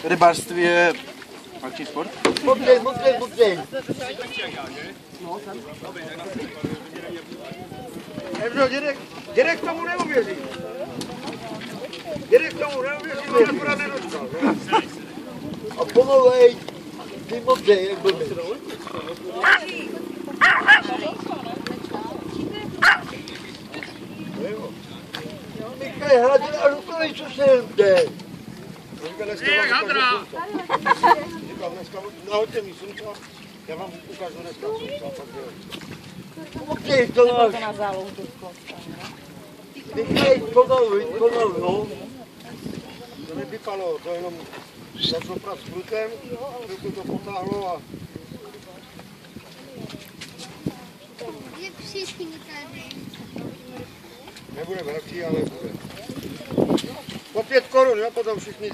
Rybářství je akční sport? Modřej. Dědek tomu neuvěří. On akorát nedočkal. A pomalej, ty modřej, jak blbý. Michaj, hladě a rukavicu sem jde. Jak hadra! Říkám, dneska nahoďte mi slunce, já vám ukážu dneska slunce. Modřej, to máš. Michaj, pomalu, no. To nevypalo, to jenom začalo prát s prutem, chvilku to potáhlo a... Je všichni tady. Nebude velký, ale bude. Po 5 korun, jo, potom všichni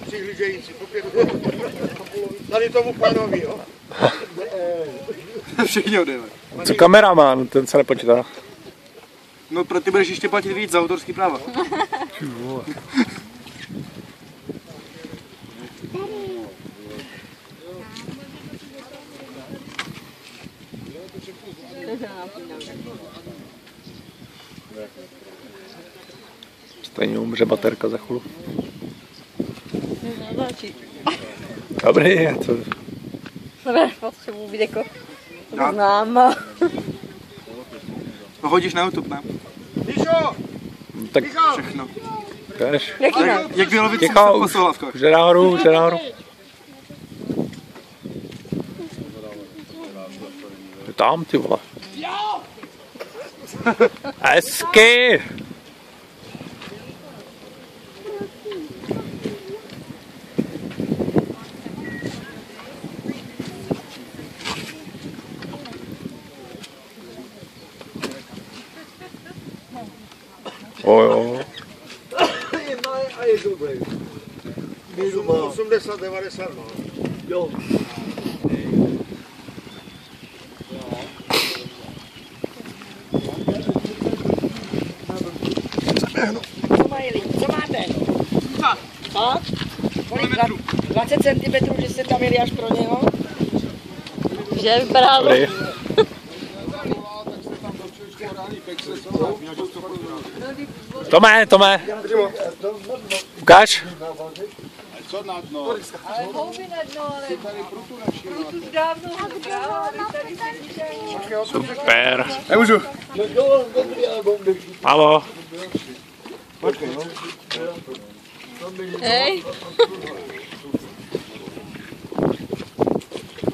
přihlížející, po 5 korun. Tady tomu pánovi, jo. Všichni odejme. Co kameraman, ten se nepočítá. No pro ty budeš ještě platit víc za autorský práva. Stejně umře baterka za chvíli. Dobrý, je to... Potřebuji být jako známa. To hodíš na YouTube, ne? Míšo! Tak Všechno. jdeš. Jak vylovit Ticho, v posouhlavkách. už jde nahoru, Je tam, ty vole. Hezky! Jo. Je malý a je dobrý. Míru má 80-90 má. Jo. Co máte? Co? Kolik? 20 cm, že jste tam jeli až pro něho? Že vypadá Dobrý. Tome. Ukáž. Ale houby na dno, ale prutu už dávno Super. Nemůžu. Halo. hej.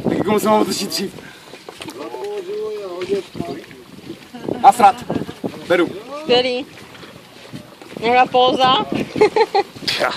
Tak komu se mám otočit dřív? Nasrat. Beru. Skvělý. Nějaká póza? Ja.